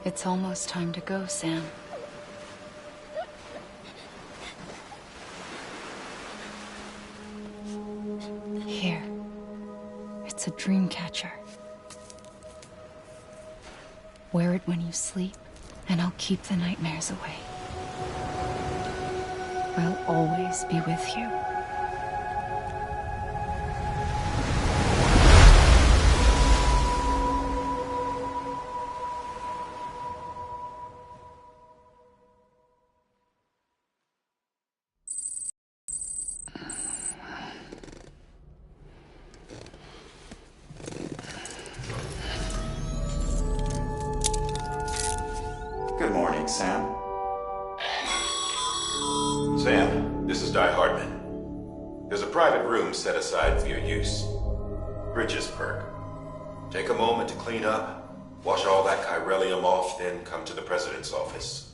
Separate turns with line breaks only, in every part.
It's almost time to go, Sam. Here. It's a dream catcher. Wear it when you sleep, and I'll keep the nightmares away. I'll always be with you.
Good morning, Sam. Sam, this is Di Hardman. There's a private room set aside for your use. Bridges perk. Take a moment to clean up, wash all that chiralium off, then come to the president's office.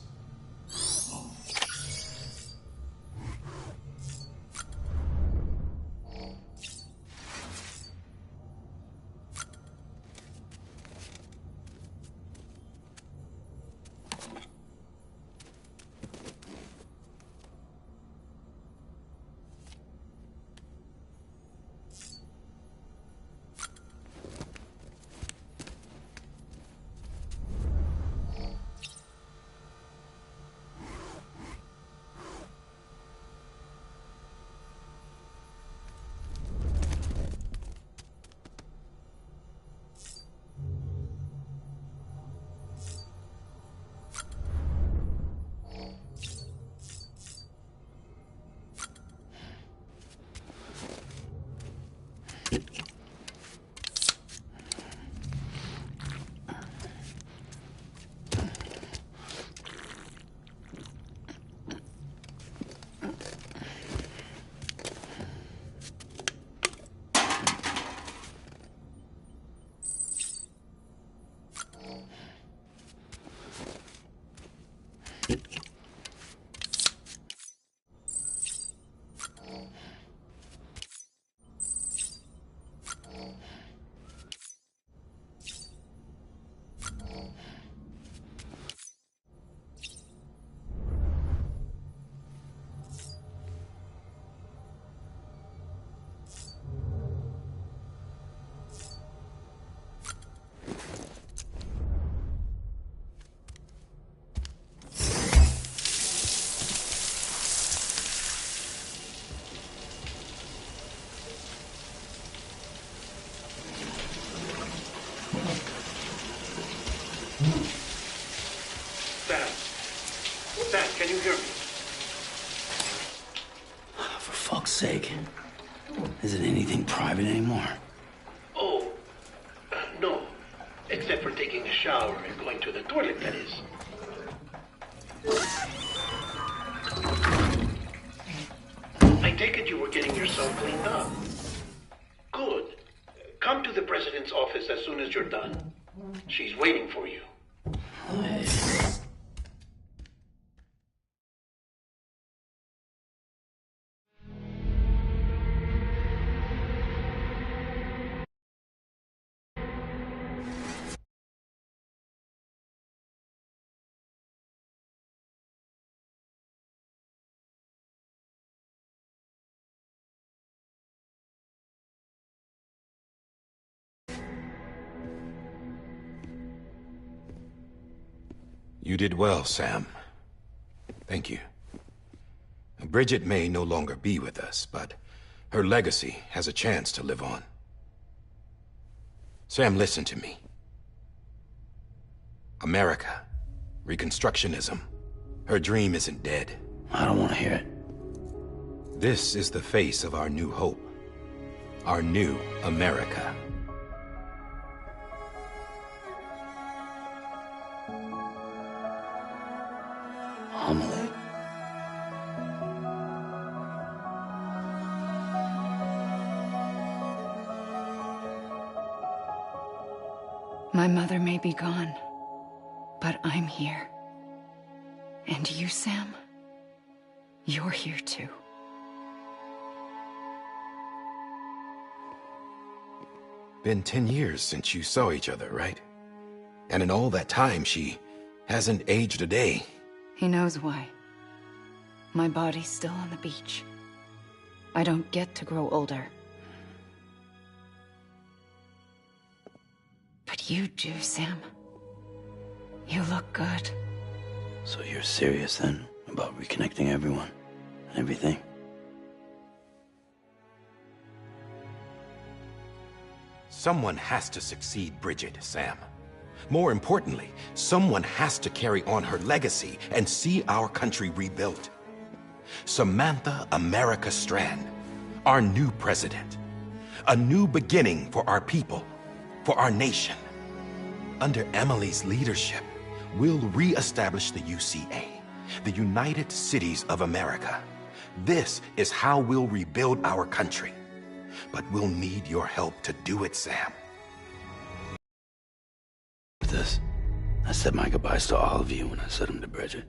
Sam, can you hear me?
For fuck's sake. Isn't anything private anymore?
Oh, no. Except for taking a shower and going to the toilet, that is. I take it you were getting yourself cleaned up. Good. Come to the president's office as soon as you're done. She's waiting for you.
You did well, Sam. Thank you. Bridget may no longer be with us, but her legacy has a chance to live on. Sam, listen to me. America, Reconstructionism, her dream isn't dead.
I don't want to hear it.
This is the face of our new hope. Our new America.
Amelie.
My mother may be gone, but I'm here. And you, Sam, you're here too.
Been 10 years since you saw each other, right? And in all that time, she Hasn't aged a day.
He knows why. My body's still on the beach. I don't get to grow older. But you do, Sam. You look good.
So you're serious then about reconnecting everyone and everything?
Someone has to succeed Bridget, Sam. More importantly, someone has to carry on her legacy and see our country rebuilt. Samantha America Strand, our new president. A new beginning for our people, for our nation. Under Emily's leadership, we'll re-establish the UCA, the United Cities of America. This is how we'll rebuild our country. But we'll need your help to do it, Sam.
This, I said my goodbyes to all of you when I said them to Bridget.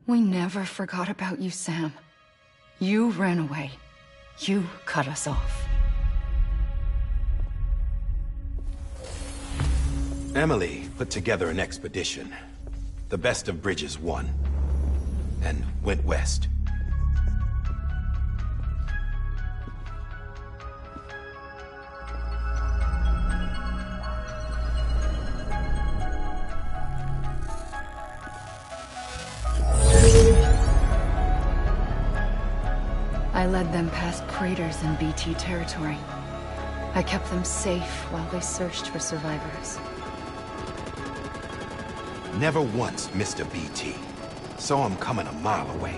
We never forgot about you, Sam. You ran away. You cut us off.
Emily put together an expedition. The best of Bridges won. And went west.
I led them past craters in BT territory. I kept them safe while they searched for survivors.
Never once missed a BT. Saw him coming a mile away.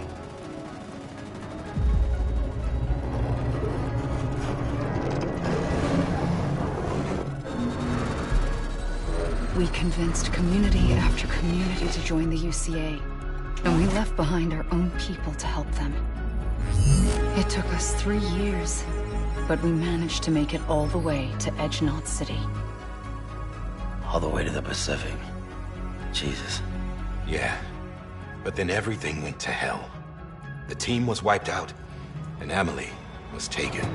We convinced community after community to join the UCA, and we left behind our own people to help them. It took us 3 years, but we managed to make it all the way to Edge Knot City.
All the way to the Pacific. Jesus.
Yeah, but then everything went to hell. The team was wiped out, and Emily was taken.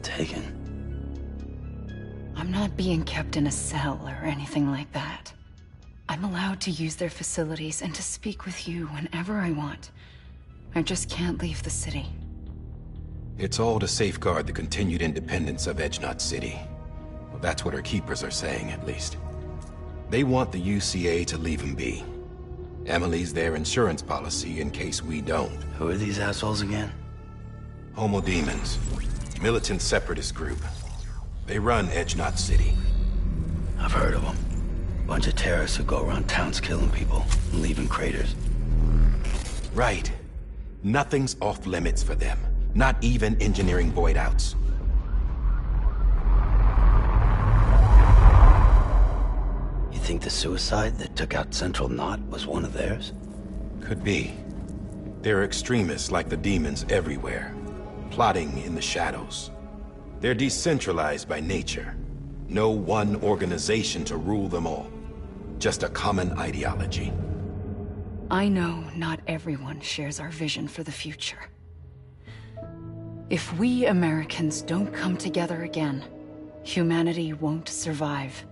Taken?
I'm not being kept in a cell or anything like that. I'm allowed to use their facilities and to speak with you whenever I want. I just can't leave the city.
It's all to safeguard the continued independence of Edge Knot City. Well, that's what our keepers are saying, at least. They want the UCA to leave him be. Emily's their insurance policy in case we don't.
Who are these assholes again?
Homo Demons. Militant separatist group. They run Edge Knot City.
I've heard of them. Bunch of terrorists who go around towns killing people and leaving craters.
Right. Nothing's off limits for them. Not even engineering void outs.
You think the suicide that took out Central Knot was one of theirs?
Could be. There are extremists like the demons everywhere, plotting in the shadows. They're decentralized by nature. No one organization to rule them all. Just a common ideology.
I know not everyone shares our vision for the future. If we Americans don't come together again, humanity won't survive.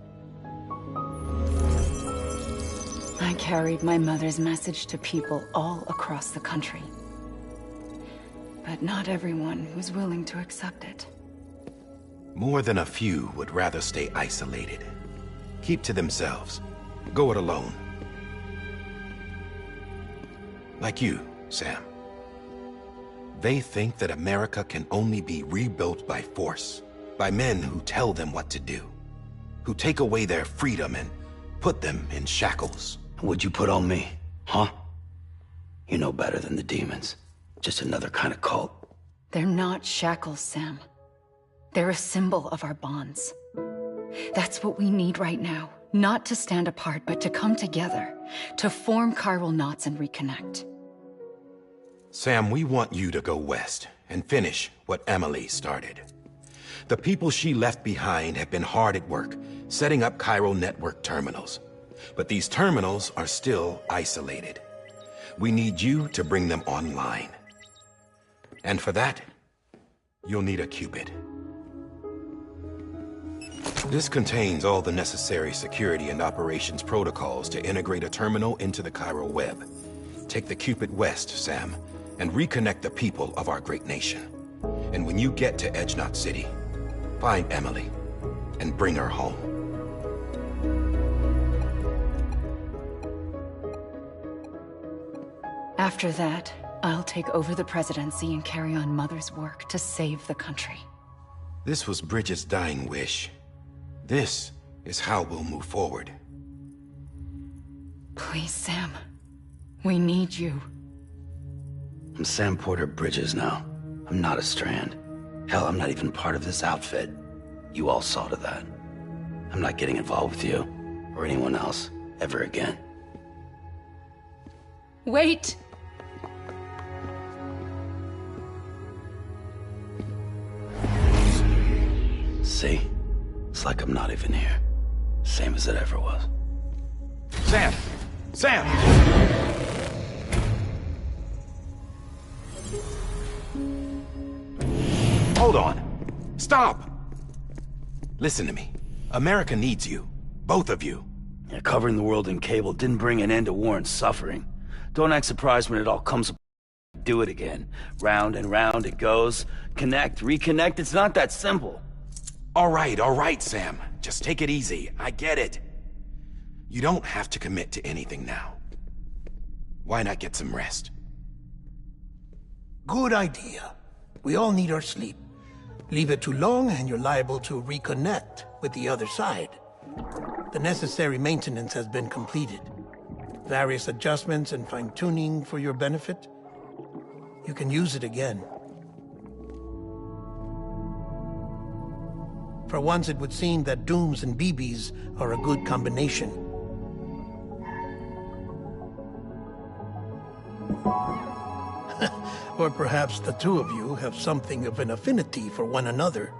I carried my mother's message to people all across the country. But not everyone was willing to accept it.
More than a few would rather stay isolated. Keep to themselves. Go it alone. Like you, Sam. They think that America can only be rebuilt by force, by men who tell them what to do, who take away their freedom and put them in shackles.
What'd you put on me, huh? You know better than the demons. Just another kind of cult.
They're not shackles, Sam. They're a symbol of our bonds. That's what we need right now. Not to stand apart, but to come together, to form chiral knots and reconnect.
Sam, we want you to go west and finish what Emily started. The people she left behind have been hard at work, setting up chiral network terminals. But these terminals are still isolated. We need you to bring them online. And for that, You'll need a Cupid. This contains all the necessary security and operations protocols to integrate a terminal into the chiral web. Take the Cupid west, Sam, and reconnect the people of our great nation. And when you get to Edge Knot City, find Emily and bring her home.
After that, I'll take over the presidency and carry on Mother's work to save the country.
This was Bridget's dying wish. This is how we'll move forward.
Please, Sam. We need you.
I'm Sam Porter Bridges now. I'm not a Strand. Hell, I'm not even part of this outfit. You all saw to that. I'm not getting involved with you, or anyone else, ever again.
Wait!
See? It's like I'm not even here. Same as it ever was.
Sam! Sam! Hold on. Stop! Listen to me. America needs you. Both of you.
Yeah, covering the world in cable didn't bring an end to war and suffering. Don't act surprised when it all comes apart. Do it again. Round and round it goes. Connect, reconnect, it's not that simple.
All right, Sam. Just take it easy. I get it. You don't have to commit to anything now. Why not get some rest?
Good idea. We all need our sleep. Leave it too long and you're liable to reconnect with the other side. The necessary maintenance has been completed. Various adjustments and fine-tuning for your benefit. You can use it again. For once, it would seem that Dooms and BBs are a good combination. Or perhaps the two of you have something of an affinity for one another.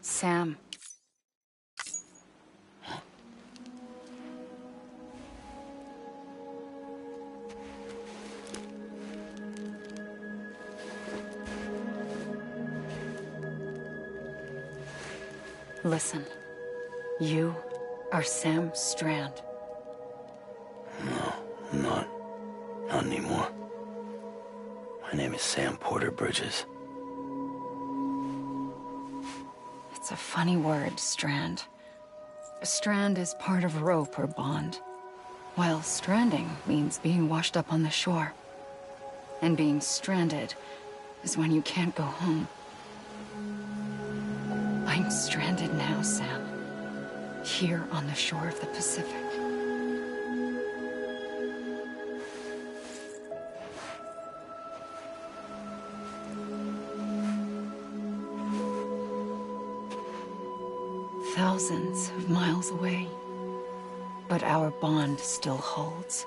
Sam. Listen. You are Sam Strand.
No, I'm not. Not anymore. My name is Sam Porter Bridges.
It's a funny word, strand. A strand is part of rope or bond, while stranding means being washed up on the shore. And being stranded is when you can't go home. I'm stranded now, Sam. Here on the shore of the Pacific. Thousands of miles away, but our bond still holds.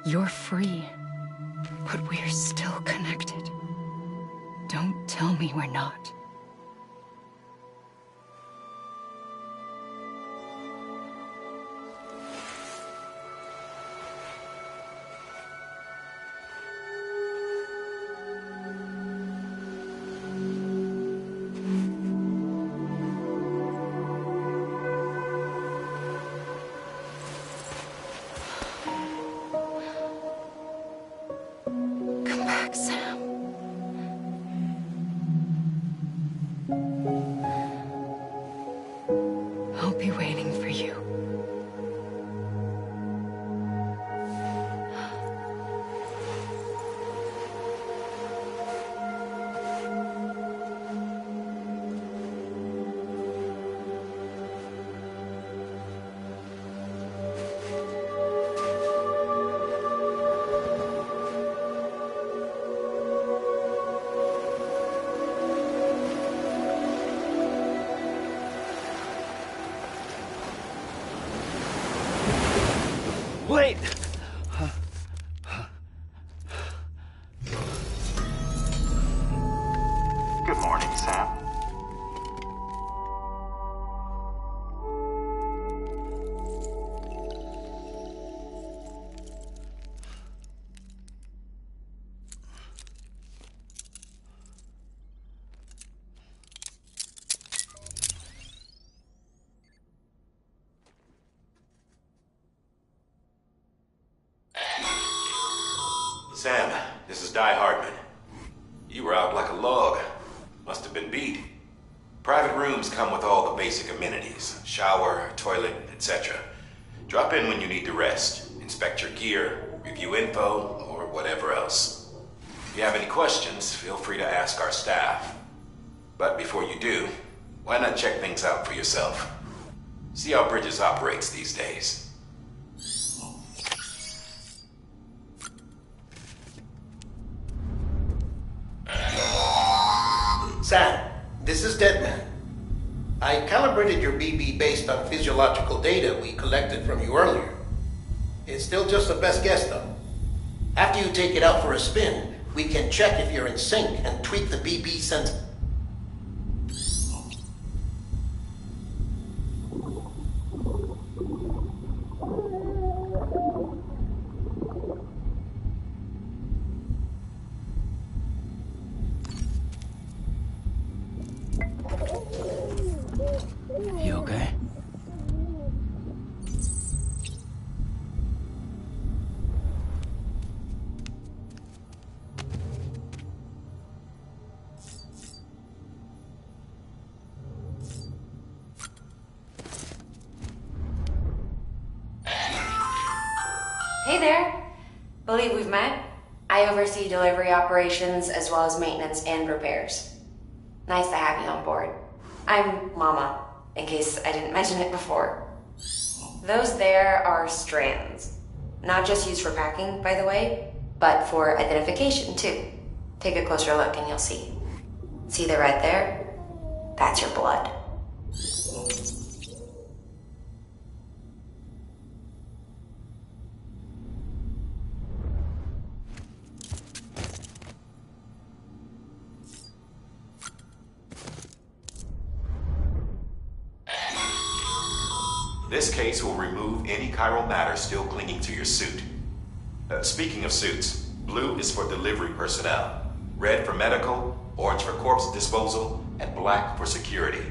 You're free, but we're still connected. Don't tell me we're not.
Sam, this is Die Hardman. You were out like a log. Must have been beat. Private rooms come with all the basic amenities. Shower, toilet, etc. Drop in when you need to rest. Inspect your gear, review info, or whatever else. If you have any questions, feel free to ask our staff. But before you do, why not check things out for yourself? See how Bridges operates these days.
Sam, this is Deadman. I calibrated your BB based on physiological data we collected from you earlier. It's still just a best guess, though. After you take it out for a spin, we can check if you're in sync and tweak the BB sense.
You okay?
Hey there! Believe we've met. I oversee delivery operations as well as maintenance and repairs. Nice to have you on board. I'm Mama, in case I didn't mention it before. Those there are strands. Not just used for packing, by the way, but for identification too. Take a closer look and you'll see. See the red there? That's your blood.
This case will remove any chiral matter still clinging to your suit. Speaking of suits, blue is for delivery personnel, red for medical, orange for corpse disposal, and black for security.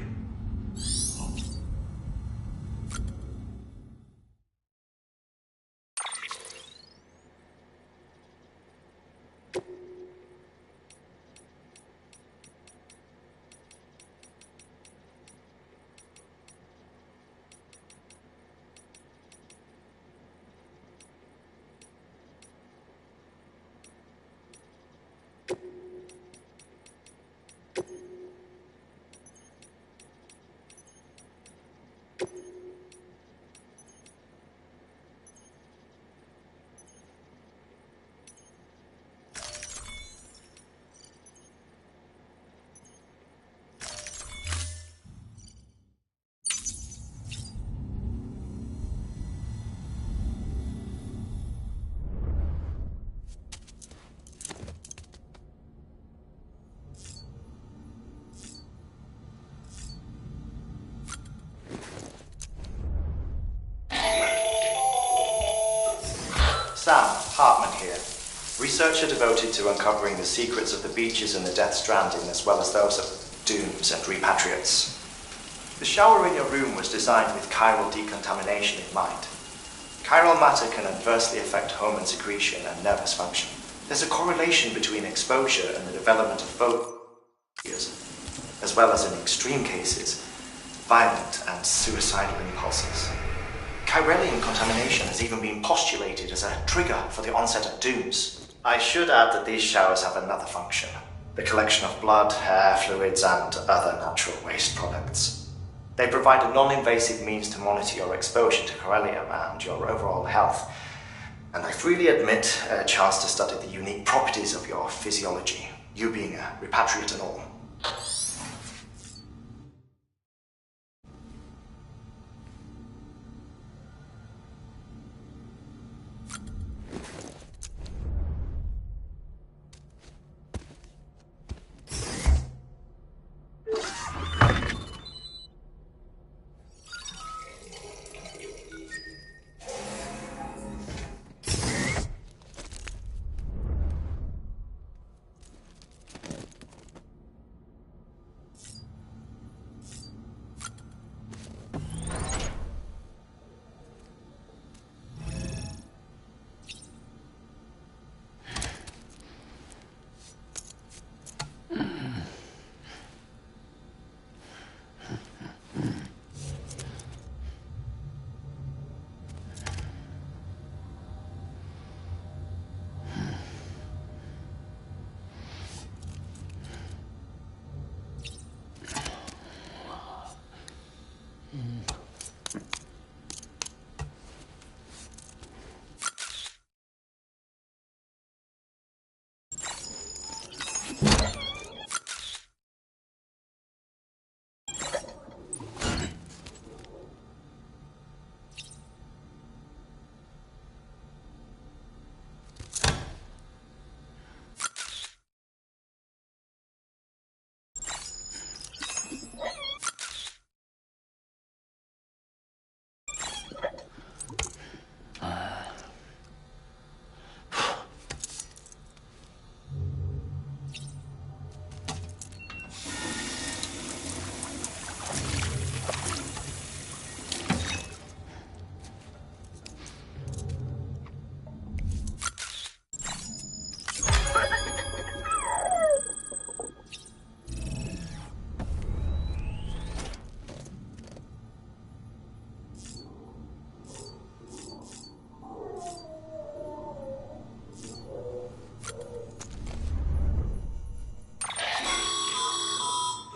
Sam, Hartman here, researcher devoted to uncovering the secrets of the beaches and the Death Stranding, as well as those of dooms and repatriates. The shower in your room was designed with chiral decontamination in mind. Chiral matter can adversely affect hormone secretion and nervous function. There's a correlation between exposure and the development of phobias, as well as, in extreme cases, violent and suicidal impulses. Chiralium contamination has even been postulated as a trigger for the onset of dooms. I should add that these showers have another function: the collection of blood, hair, fluids, and other natural waste products. They provide a non-invasive means to monitor your exposure to chiralium and your overall health, and I freely admit a chance to study the unique properties of your physiology, you being a repatriate and all.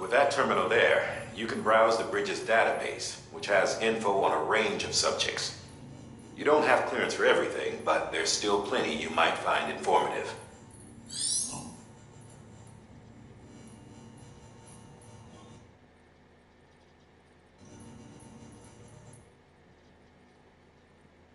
With that terminal there, you can browse the bridge's database, which has info on a range of subjects. You don't have clearance for everything, but there's still plenty you might find informative.